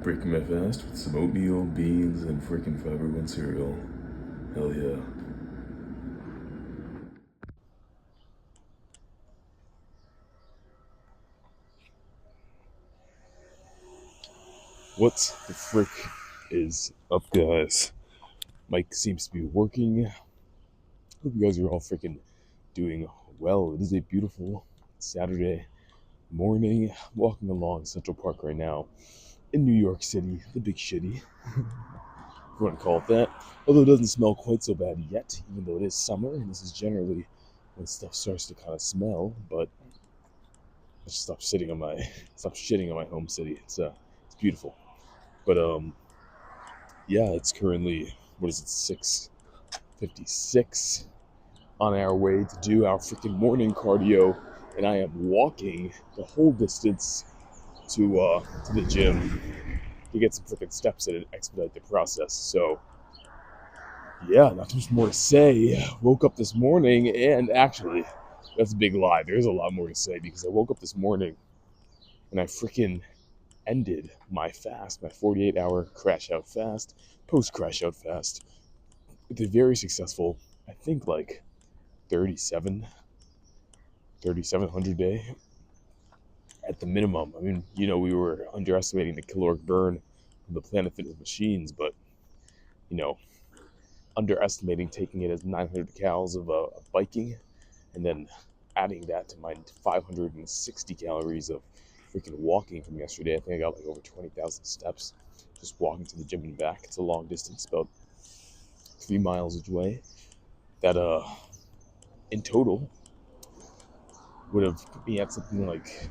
Breaking my fast with some oatmeal, beans, and freaking Fiber One cereal. Hell yeah. What the frick is up, guys? Mike seems to be working. Hope you guys are all freaking doing well. It is a beautiful Saturday morning. Walking along Central Park right now in New York City, the big shitty, if you want to call it that. Although it doesn't smell quite so bad yet, even though it is summer, and this is generally when stuff starts to kind of smell. But I just stop shitting on my home city. It's beautiful. But yeah, it's currently what is it, 6:56 on our way to do our freaking morning cardio, and I am walking the whole distance to the gym to get some freaking steps in and expedite the process. So yeah, not too much more to say. Woke up this morning, and actually, that's a big lie. There's a lot more to say because I woke up this morning and I freaking ended my fast, my 48-hour crash out fast, post crash out fast, with a very successful, I think like 3,700 day at the minimum. I mean, we were underestimating the caloric burn of the Planet Fitness machines, but you know, underestimating taking it as 900 calories of biking, and then adding that to my 560 calories of freaking walking from yesterday. I think I got like over 20,000 steps just walking to the gym and back. It's a long distance, about 3 miles away. That in total would have put me at something like,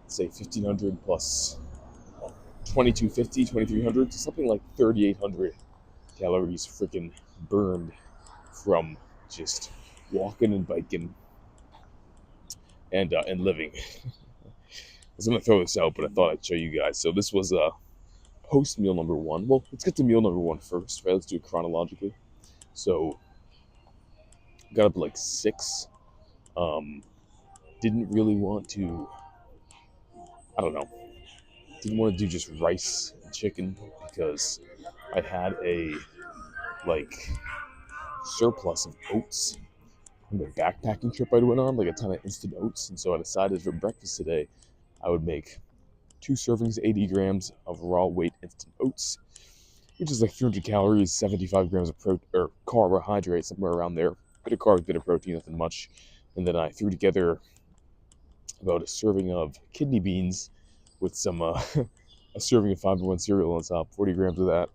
say, 1,500 plus 2,250, 2,300, something like 3,800 calories freaking burned from just walking and biking and living. I was gonna throw this out, but I thought I'd show you guys. So this was post meal number one. Well, let's get to meal number one first, right? Let's do it chronologically. So got up at like 6. Um, didn't really want to. I don't know. Didn't want to do just rice and chicken because I had a like surplus of oats from the backpacking trip I went on, like a ton of instant oats, and so I decided for breakfast today I would make 2 servings, 80 grams of raw weight instant oats, which is like 300 calories, 75 grams of or carbohydrate, somewhere around there. Bit of carbs, bit of protein, nothing much. And then I threw together about a serving of kidney beans with some a serving of Fiber One cereal on top, 40 grams of that,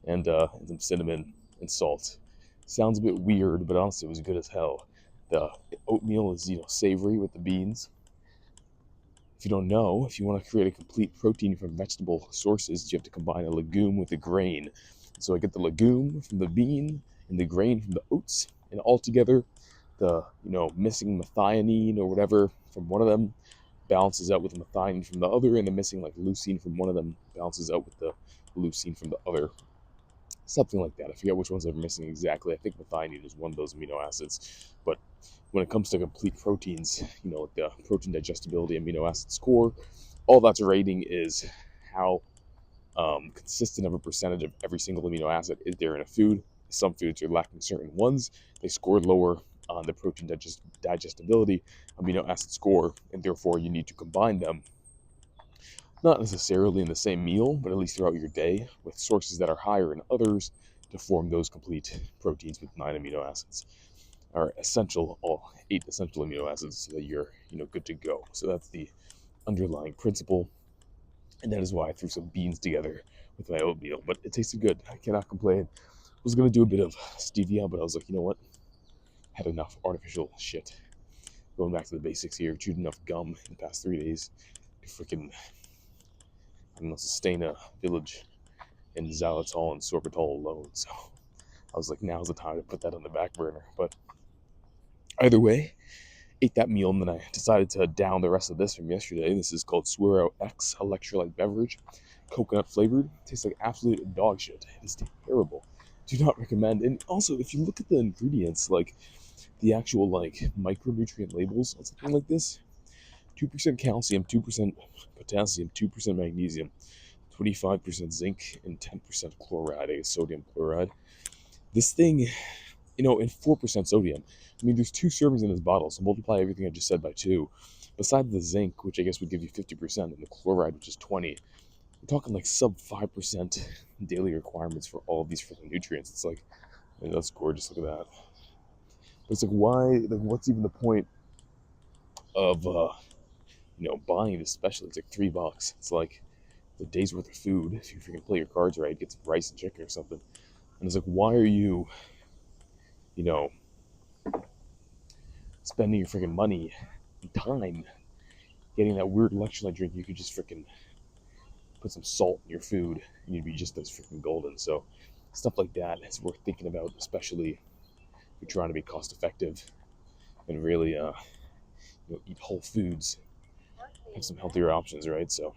and some cinnamon and salt. Sounds a bit weird, but honestly, it was good as hell. The oatmeal is savory with the beans. If you don't know, if you want to create a complete protein from vegetable sources, you have to combine a legume with a grain. So I get the legume from the bean and the grain from the oats, and all together, the missing methionine or whatever from one of them balances out with the methionine from the other, and the missing like leucine from one of them balances out with the leucine from the other. Something like that. I forget which ones I'm missing exactly. I think methionine is one of those amino acids. But when it comes to complete proteins, like the protein digestibility amino acid score, all that's rating is how consistent of a percentage of every single amino acid is there in a food. Some foods are lacking certain ones. They score lower on the protein digestibility amino acid score, and therefore you need to combine them, not necessarily in the same meal, but at least throughout your day, with sources that are higher in others to form those complete proteins with 9 amino acids, or essential, all 8 essential amino acids, so that you're good to go. So that's the underlying principle, and that is why I threw some beans together with my oatmeal. But it tasted good. I cannot complain. I was gonna do a bit of stevia, but I was like, you know what? Had enough artificial shit. Going back to the basics here. Chewed enough gum in the past 3 days to freaking, I don't know, sustain a village in xylitol and sorbitol alone. So I was like, now's the time to put that on the back burner. But either way, ate that meal, and then I decided to down the rest of this from yesterday. This is called Swero X electrolyte beverage, coconut flavored. Tastes like absolute dog shit. It is terrible. Do not recommend. And also, if you look at the ingredients, like the actual like micronutrient labels on something like this, 2% calcium, 2% potassium, 2% magnesium, 25% zinc, and 10% chloride, I guess sodium chloride. This thing, and 4% sodium. I mean, there's 2 servings in this bottle, so multiply everything I just said by 2. Besides the zinc, which I guess would give you 50%, and the chloride, which is 20, we're talking like sub 5% daily requirements for all of these freaking nutrients. It's like, that's gorgeous. Look at that. But it's like, why? Like, what's even the point of buying this special? It's like $3. It's like the day's worth of food if you freaking play your cards right, get some rice and chicken or something. And it's like, why are you, you know, spending your freaking money and time getting that weird electrolyte drink? You could just freaking put some salt in your food and you'd be just as freaking golden. So stuff like that is worth thinking about, especially if you're trying to be cost effective and really eat whole foods, have some healthier options, right? So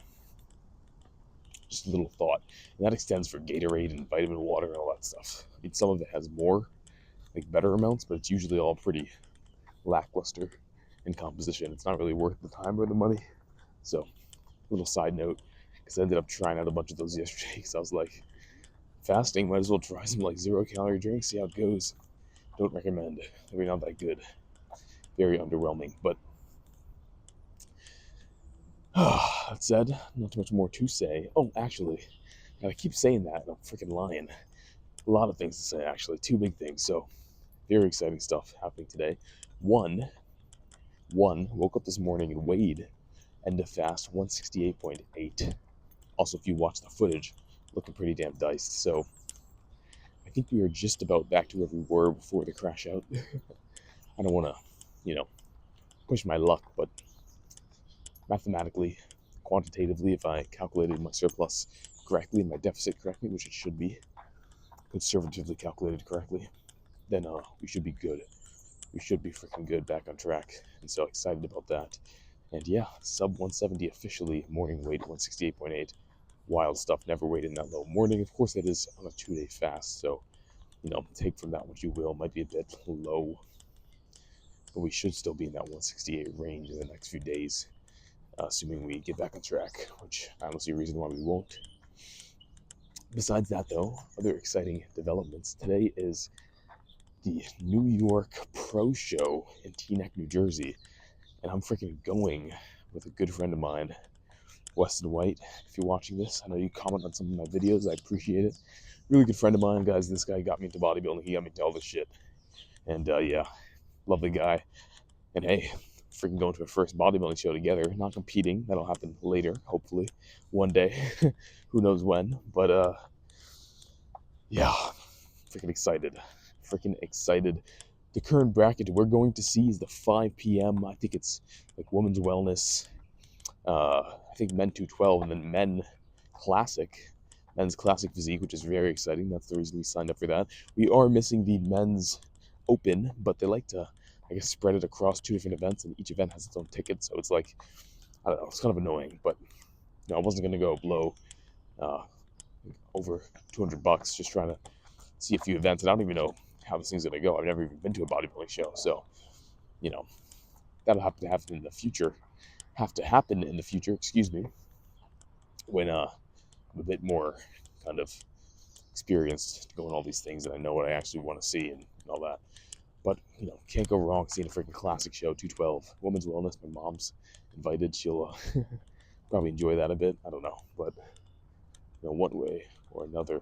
just a little thought. And that extends for Gatorade and vitamin water and all that stuff. I mean, some of it has more, like better amounts, but it's usually all pretty lackluster in composition. It's not really worth the time or the money. So, little side note, because I ended up trying out a bunch of those yesterday, because I was like, fasting, might as well try some like 0-calorie drinks, see how it goes. Don't recommend. They're not that good. Very underwhelming, but that said, not too much more to say. Oh, actually, I keep saying that, and I'm freaking lying. A lot of things to say, actually. 2 big things. So, very exciting stuff happening today. One, woke up this morning and weighed end of fast 168.8. Also, if you watch the footage, looking pretty damn diced. So, I think we are just about back to where we were before the crash out. I don't want to, push my luck, but mathematically, quantitatively, if I calculated my surplus correctly and my deficit correctly, which it should be, conservatively calculated correctly, then we should be good. We should be freaking good, back on track. And so excited about that. And yeah, sub 170 officially, morning weight 168.8. Wild stuff, never weighed in that low morning. Of course, that is on a 2-day fast, so take from that what you will. Might be a bit low, but we should still be in that 168 range in the next few days, assuming we get back on track, which I don't see a reason why we won't. Besides that, though, other exciting developments. Today is the New York Pro Show in Teaneck, New Jersey, and I'm freaking going with a good friend of mine, Weston. If you're watching this, I know you comment on some of my videos. I appreciate it. Really good friend of mine, guys. This guy got me into bodybuilding. He got me into all this shit. And yeah, lovely guy. And hey, freaking going to a first bodybuilding show together. Not competing. That'll happen later, hopefully. One day. Who knows when. But yeah, freaking excited. Freaking excited. The current bracket we're going to see is the 5 p.m. I think it's like women's wellness. I think men 212, and then men's classic physique, which is very exciting. That's the reason we signed up for that. We are missing the men's open, but they like to, I guess, spread it across 2 different events, and each event has its own ticket. So it's like, I don't know, it's kind of annoying, but I wasn't gonna go blow over $200 just trying to see a few events, and I don't even know how this thing's gonna go. I've never even been to a bodybuilding show, so that'll have to happen in the future. Excuse me, when I'm a bit more kind of experienced going all these things and I know what I actually want to see and all that. But can't go wrong seeing a freaking classic show. 212 women's wellness. My mom's invited. She'll probably enjoy that a bit. I don't know, but one way or another,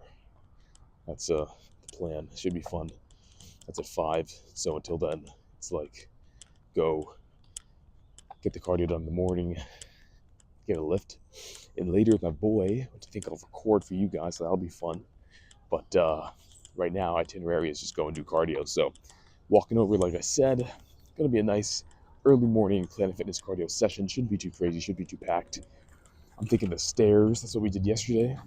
that's the plan. It should be fun. That's at 5. So until then, it's like go get the cardio done in the morning, get a lift, and later with my boy, which I think I'll record for you guys, so that'll be fun. But right now, itinerary is just go and do cardio. So walking over, like I said, gonna be a nice early morning Planet Fitness cardio session. Shouldn't be too crazy, shouldn't be too packed. I'm thinking the stairs. That's what we did yesterday.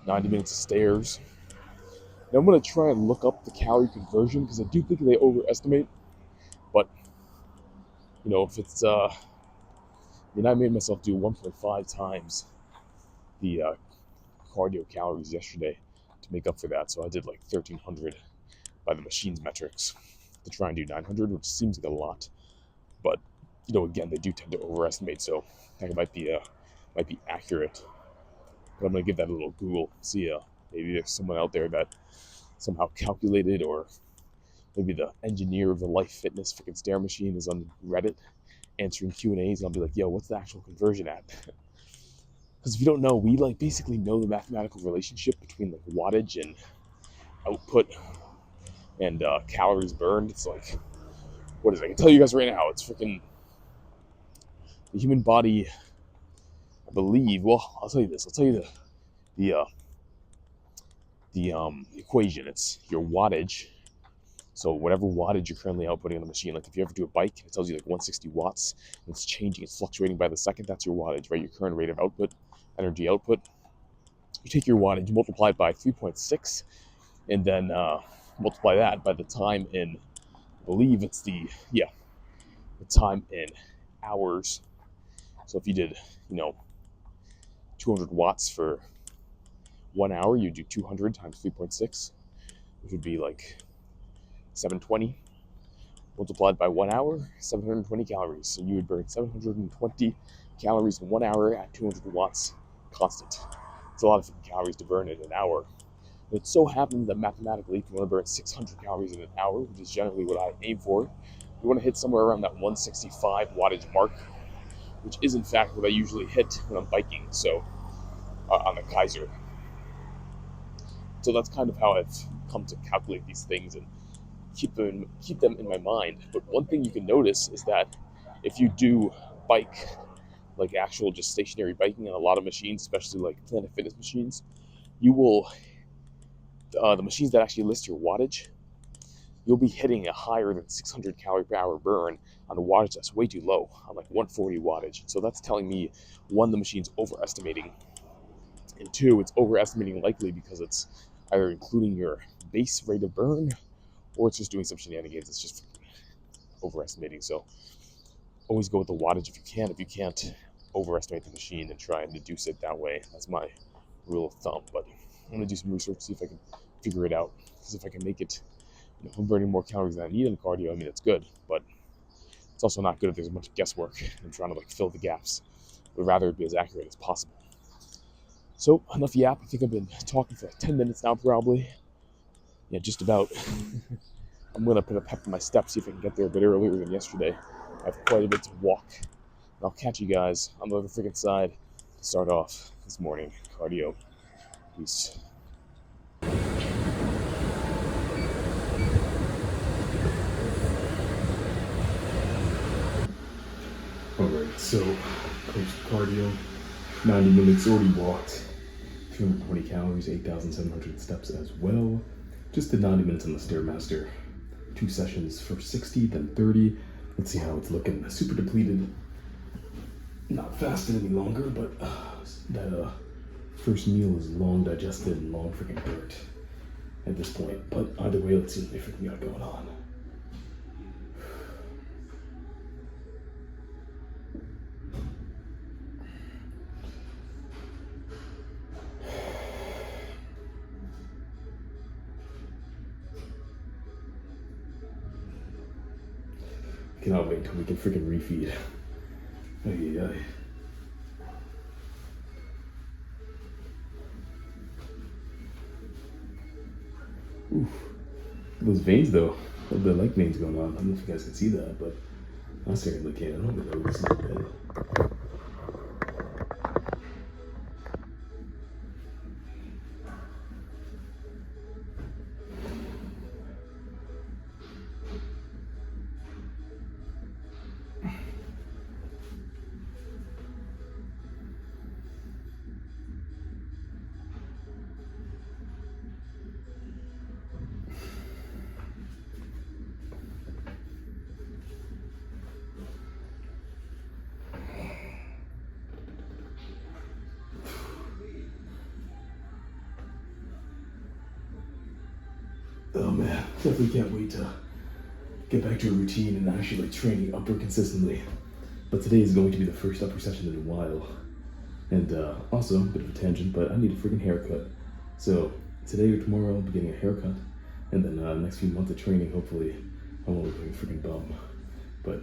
90 minutes of stairs. Now I'm gonna try and look up the calorie conversion because I do think they overestimate. But if it's I made myself do 1.5 times the cardio calories yesterday to make up for that. So I did like 1,300 by the machine's metrics to try and do 900, which seems like a lot. But again, they do tend to overestimate, so that might be accurate. But I'm gonna give that a little Google. See, maybe there's someone out there that somehow calculated, or maybe the engineer of the Life Fitness freaking stair machine is on Reddit answering Q&As, and I'll be like, yo, what's the actual conversion at? Because if you don't know, we like basically know the mathematical relationship between like wattage and output and calories burned. It's like, what is it? I can tell you guys right now, it's freaking the human body. I believe. Well, I'll tell you this. I'll tell you the equation. It's your wattage. So whatever wattage you're currently outputting on the machine, like if you ever do a bike, it tells you like 160 watts, and it's changing, it's fluctuating by the second. That's your wattage, right? Your current rate of output, energy output. You take your wattage, you multiply it by 3.6, and then multiply that by the time in, I believe it's the time in hours. So if you did, 200 watts for 1 hour, you do 200 times 3.6, which would be like 720 multiplied by 1 hour, 720 calories. So you would burn 720 calories in 1 hour at 200 watts constant. It's a lot of calories to burn in an hour. It so happens that mathematically, if you want to burn 600 calories in an hour, which is generally what I aim for, you want to hit somewhere around that 165 wattage mark, which is in fact what I usually hit when I'm biking. So on the Kaiser. So that's kind of how I've come to calculate these things and keep them in my mind. But one thing you can notice is that if you do bike, like actual just stationary biking on a lot of machines, especially like Planet Fitness machines, you will the machines that actually list your wattage, you'll be hitting a higher than 600 calorie per hour burn on a wattage that's way too low, on like 140 wattage. So that's telling me, one, the machine's overestimating, and two, it's overestimating likely because it's either including your base rate of burn, or it's just doing some shenanigans. It's just overestimating. So always go with the wattage if you can. If you can't, overestimate the machine and try and deduce it that way. That's my rule of thumb. But I'm gonna do some research, see if I can figure it out. Because if I can make it, if I'm burning more calories than I need in cardio, I mean, it's good. But it's also not good if there's a bunch of guesswork and trying to like fill the gaps. Would rather be as accurate as possible. So enough yap. I think I've been talking for like 10 minutes now, probably. Yeah, just about. I'm gonna put a pep in my step, see if I can get there a bit earlier than yesterday. I have quite a bit to walk. And I'll catch you guys on the other freaking side to start off this morning cardio. Peace. Alright, so post cardio, 90 minutes already walked, 220 calories, 8,700 steps as well. Just did 90 minutes on the Stairmaster. 2 sessions for 60, then 30. Let's see how it's looking. Super depleted. Not fasted any longer, but that first meal is long digested and long freaking burnt at this point. But either way, let's see what they freaking got going on. Cannot wait until we can freaking refeed. Ay, ay. Oof. Those veins though, the leg veins going on. I don't know if you guys can see that, but I certainly can. I don't know if it's not bad. Oh man, definitely can't wait to get back to a routine and actually like training upper consistently. But today is going to be the first upper session in a while. And also, a bit of a tangent, but I need a freaking haircut. So today or tomorrow I'll be getting a haircut. And then next few months of training, hopefully I won't look like a freaking bum. But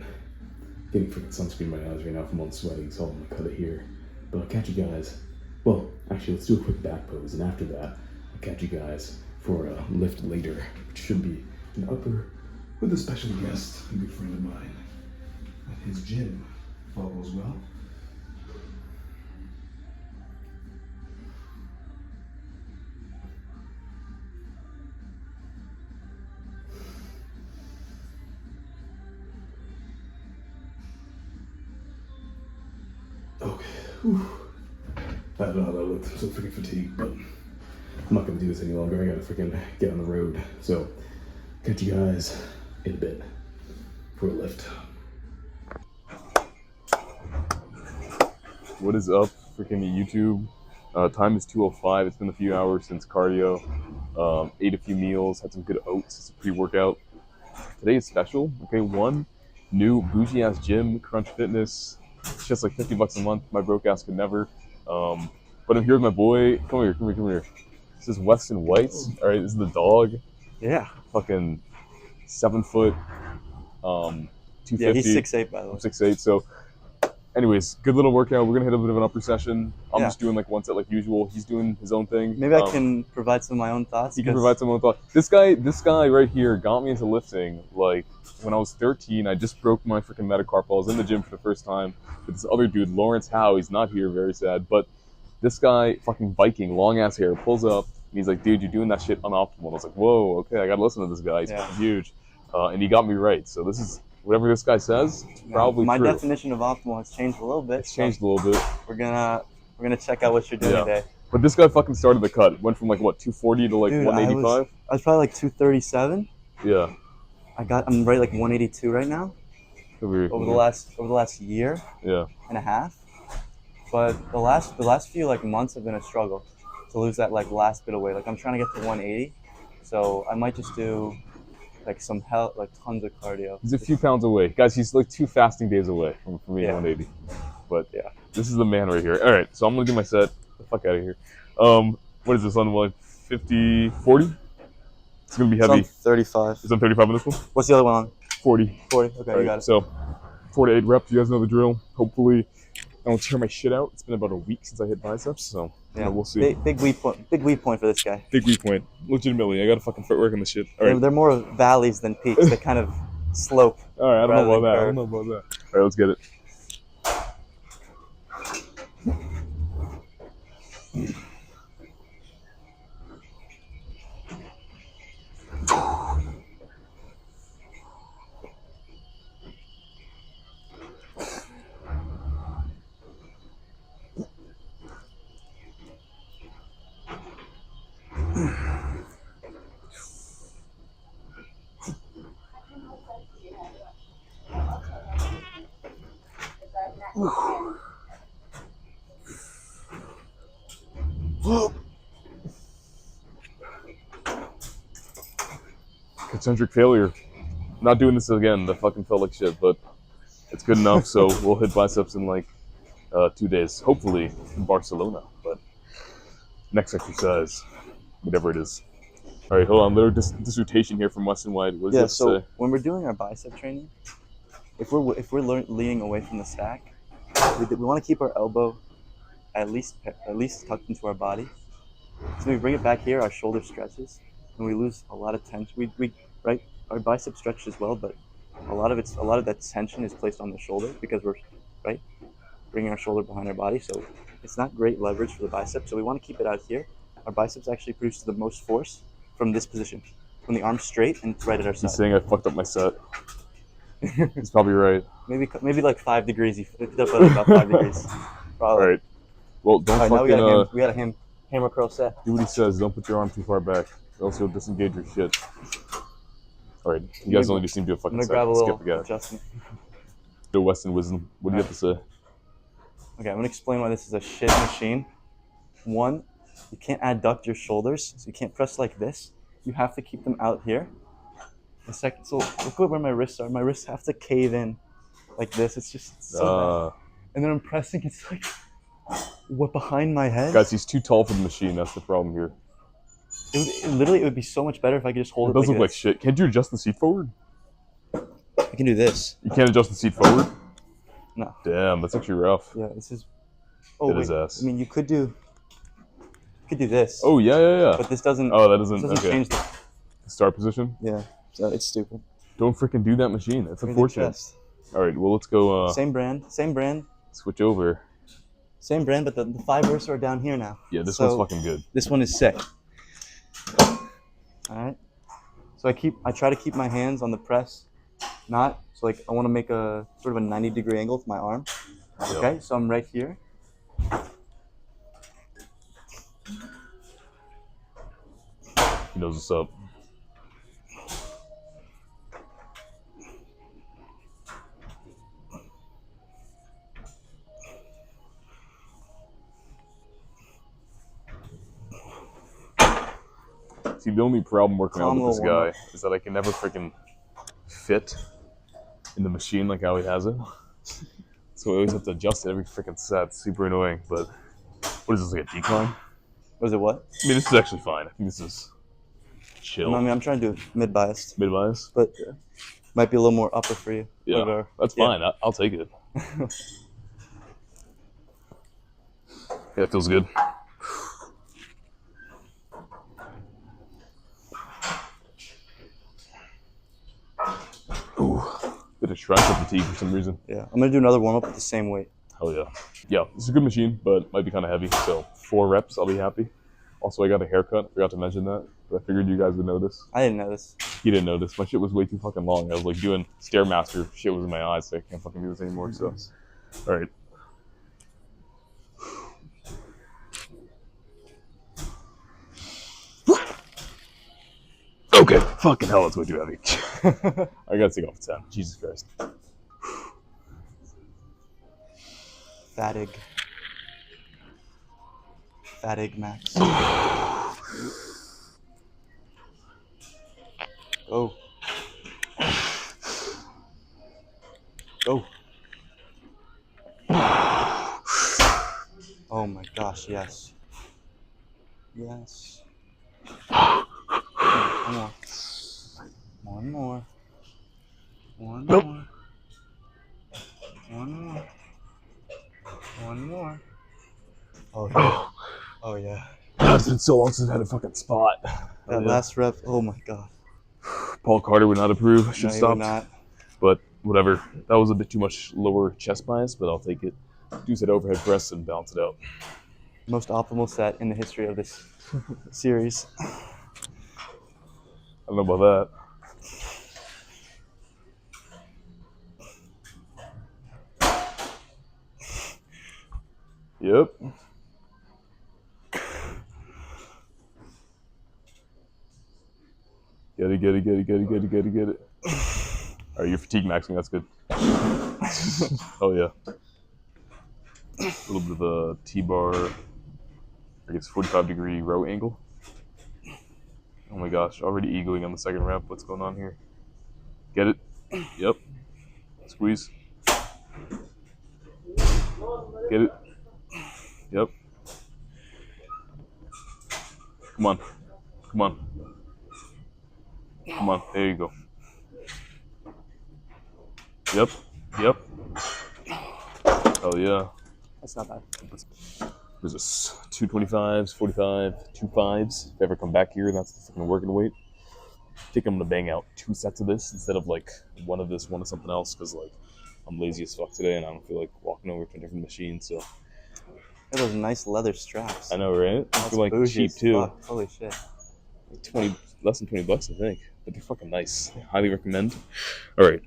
getting freaking sunscreen in my eyes right now from all the sweating, so I'm gonna cut it here. But I'll catch you guys. Well, actually, Actually, let's do a quick back pose, and after that, I'll catch you guys for a lift later, which should be an upper with a special guest, a good friend of mine, at his gym. If all goes well. Okay. Whew. I don't know how that looked. I'm so freaking fatigued, but I'm not gonna do this any longer. I gotta freaking get on the road. So, catch you guys in a bit for a lift. What is up, freaking YouTube? Time is 2:05. It's been a few hours since cardio. Ate a few meals, had some good oats. It's a pre-workout. Today is special. Okay, one new bougie ass gym, Crunch Fitness. It's just like $50 a month. My broke ass could never. But I'm here with my boy. Come here, come here, come here. This is Weston Whites. All right, this is the dog. Yeah. Fucking 7 foot. 250. Yeah, he's 6'8", by the way. I'm 6'8", so anyways, good little workout. We're gonna hit a bit of an upper session. I'm just doing like one set like usual. He's doing his own thing. Maybe I can provide some of my own thoughts. He can provide some of my own thoughts. This guy right here got me into lifting like when I was 13. I just broke my freaking metacarpal. I was in the gym for the first time with this other dude, Lawrence Howe. He's not here, very sad. But this guy, fucking Viking, long ass hair, pulls up and he's like, dude, you're doing that shit unoptimal. I was like, whoa, okay, I gotta listen to this guy. He's fucking huge. And he got me right. So this is whatever this guy says, probably my true. definition of optimal has changed a little bit. It's changed a little bit. We're gonna check out what you're doing today. But this guy fucking started the cut. Went from like what 240 to like 185. I was probably like 237. Yeah. I'm right like 182 right now. Over the last year. Yeah. And a half. But the last few like months have been a struggle to lose that like last bit of weight. Like I'm trying to get to 180, so I might just do like some tons of cardio. He's a few pounds away, guys. He's like 2 fasting days away from me 180. But yeah, this is the man right here. All right, so I'm gonna do my set. Get the fuck out of here. What is this on like 50, 40? It's gonna be heavy. It's on 35. It's on 35 on this one. What's the other one on? 40. 40. Okay, you got it. So 4 to 8 reps. You guys know the drill. Hopefully, I don't tear my shit out. It's been about a week since I hit biceps, so yeah, we'll see. Big weak point. Big weak point for this guy. Big weak point. Legitimately, I got to fucking footwork on this shit. All right. They're more valleys than peaks. They kind of slope. All right, I don't know about that. All right, let's get it. Concentric failure. Not doing this again. That fucking felt like shit, but it's good enough. So we'll hit biceps in like 2 days, hopefully in Barcelona. But next exercise, whatever it is. All right, hold on. Little dissertation here from Weston White. What does so say? When we're doing our bicep training, if we're leaning away from the stack, we want to keep our elbow at least tucked into our body. So we bring it back here, our shoulder stretches, and we lose a lot of tension. Right, our bicep stretches as well, but a lot of that tension is placed on the shoulder because we're bringing our shoulder behind our body. So it's not great leverage for the bicep. So we want to keep it out here. Our biceps actually produce the most force from this position, from the arm straight and right at our side. He's saying I fucked up my set. He's probably right. Maybe like 5 degrees. You picked up like about 5 degrees. Probably. All right. Well, don't fucking. Now we got a hammer curl set. Do what he says. Don't put your arm too far back, or else you'll disengage your shit. All right. You guys only just seem to do a fucking set. I'm gonna grab a Skip the little guy. adjustment. The Weston wisdom. What do you have to say? Okay, I'm gonna explain why this is a shit machine. One, you can't adduct your shoulders, so you can't press like this. You have to keep them out here. The second, so look where my wrists are. My wrists have to cave in like this. It's just so bad. And then I'm pressing. It's like what behind my head. Guys, he's too tall for the machine. That's the problem here. It would be so much better if I could just hold it. It does look like shit. Can't you adjust the seat forward? I can do this. You can't adjust the seat forward? No. Damn, that's actually rough. Yeah, this is. It is ass. I mean, you could do. could do this. Oh, yeah. But this doesn't. Oh, that doesn't. Doesn't Okay. change the. Start position. Yeah. So it's stupid. Don't freaking do that machine. That's Read the unfortunate. chest. All right. Well, let's go. Same brand. Same brand. Switch over. Same brand, but the fibers are down here now. Yeah, this So, one's fucking good. This one is sick. All right. So I try to keep my hands on the press, not so like I want to make a sort of a 90-degree angle with my arm. Okay, so I'm right here. He knows what's up. See, the only problem working out with this guy is that I can never freaking fit in the machine like how he has it. So I always have to adjust it every freaking set. It's super annoying, but what is this, like a decline? Was it what? I mean, this is actually fine. I think this is chill. I mean, I'm trying to do mid-biased, Mid-bias? but might be a little more upper for you. Yeah, But, that's fine. I'll take it. Yeah, it feels good. Ooh, bit of tricep fatigue for some reason. Yeah, I'm gonna do another warm-up with the same weight. Hell yeah. Yeah, this is a good machine, but might be kind of heavy. So 4 reps, I'll be happy. Also, I got a haircut. Forgot to mention that, but I figured you guys would notice. I didn't notice. He didn't notice. My shit was way too fucking long. I was like doing Stairmaster. Shit was in my eyes, so I can't fucking do this anymore. So, all right. Okay, fucking hell, it's way too heavy. I gotta take off the 10. Jesus Christ. Fatig max. Go. Go. Oh my gosh, yes. Yes. One more. One more. One Nope. more. One more. One more. Oh yeah. Oh yeah. It's been so long since I had a fucking spot. That last rep, oh my god. Paul Carter would not approve. Should No, he stop. would not. But whatever. That was a bit too much lower chest bias, but I'll take it. Do set overhead press and balance it out. Most optimal set in the history of this series. I don't know about that. Yep. Get it. All right, you're fatigue maxing. That's good. Oh yeah. A little bit of a T-bar. I guess 45-degree row angle. Oh my gosh, already egoing on the second rep. What's going on here? Get it? Yep. Squeeze. Get it? Yep. Come on. Come on. Come on. There you go. Yep. Yep. Oh yeah. That's not bad. There's this 225s, 45, 25s. If I ever come back here, that's the fucking working weight. I think I'm gonna bang out 2 sets of this instead of like one of this, one of something else, because like I'm lazy as fuck today and I don't feel like walking over to a different machine. So Look at those nice leather straps. I know, right? That's They're like bougie cheap as too. fuck. Holy shit. Like less than 20 bucks, I think. But they're fucking nice. I highly recommend. All right.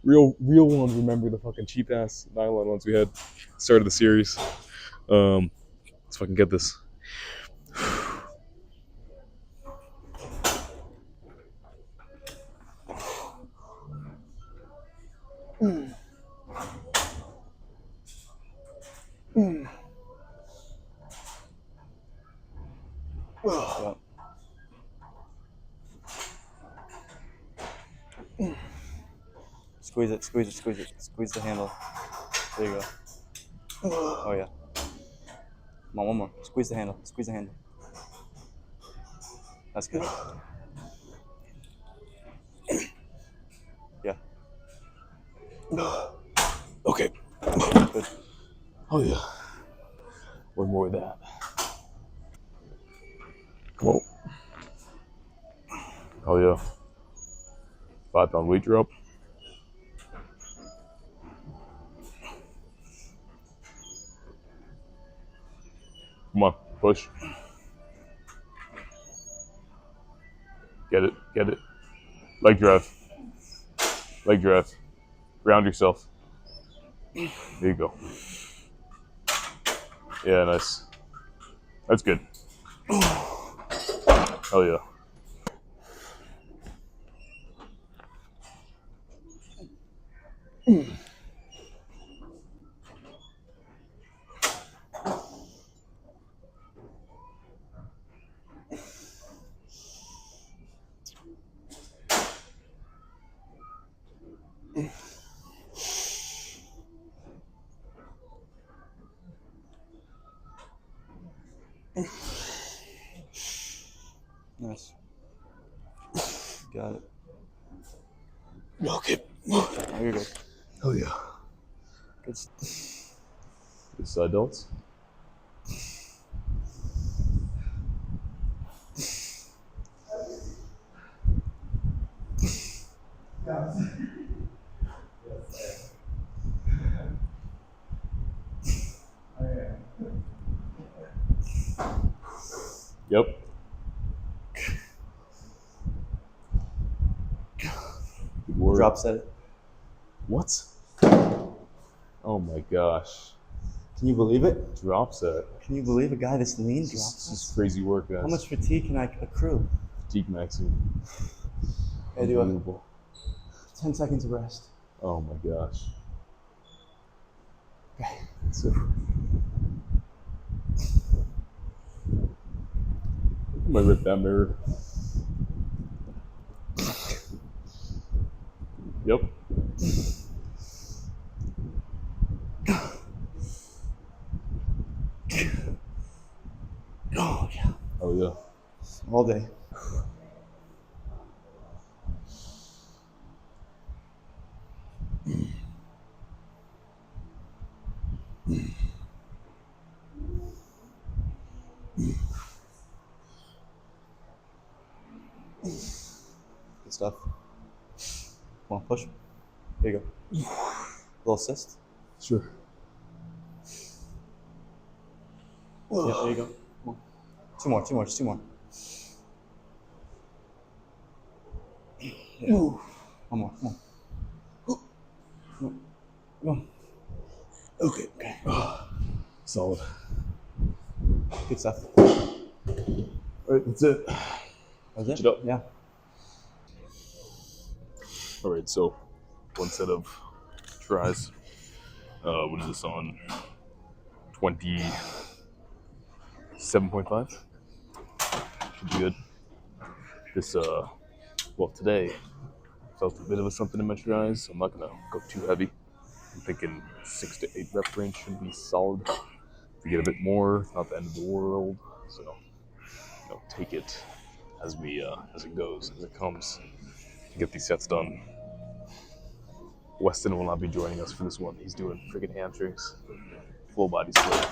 Real ones. Remember the fucking cheap ass nylon ones we had started the series. Let's fucking get this. Yeah. Squeeze it. Squeeze the handle. There you go. Oh yeah. Come on, one more. Squeeze the handle. That's good. Yeah. Okay. Good. Oh yeah. One more of that. Oh yeah. 5 pound weight drop. Come on, push. Get it, get it. Leg drive. Leg drive. Ground yourself. There you go. Yeah, nice. That's good. Hell yeah. Nice. Got it. Okay. Oh, you're good. Hell yeah. Good. Good side delts. Yep. Good work. Drop set it. What? Oh my gosh. Can you believe it? Drop set. Can you believe a guy this lean This drops is set? crazy work, guys. How much fatigue can I accrue? Fatigue maxing. I do a Unbelievable. 10 seconds of rest. Oh my gosh. Okay. So, I might rip that mirror. Yep. Oh yeah. Oh yeah. All day. Good stuff. Come on, push. There you go. Little assist. Sure. Yeah, there you go. Come on. Two more, just two more. Yeah. One more, come on. Come on. Okay. Okay. Solid. Good stuff. All right, that's it. That was it? Keep it up. Yeah. All right, so one set of tries. What is this on? 27.5. Should be good. This well today felt a bit of a something in my tries, so I'm not gonna go too heavy. I'm thinking 6 to 8 rep range should be solid. If you get a bit more, it's not the end of the world. So take it as it goes, as it comes. To get these sets done. Weston will not be joining us for this one. He's doing freaking hamstrings, full body split.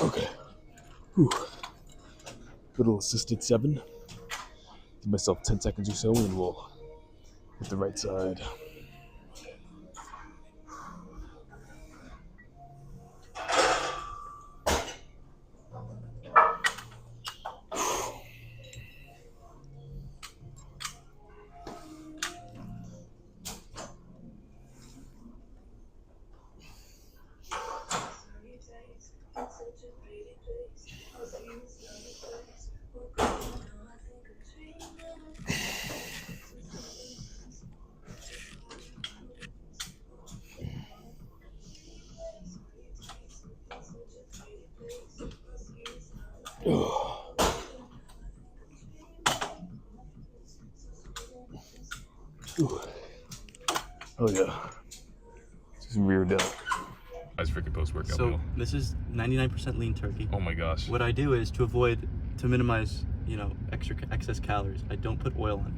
Okay. Whew. Little assisted 7. Give myself 10 seconds or so, and we'll hit the right side. Oh yeah. Just rear down. Nice freaking post-workout So meal. this is 99% lean turkey. Oh my gosh. What I do is to minimize, you know, excess calories. I don't put oil in.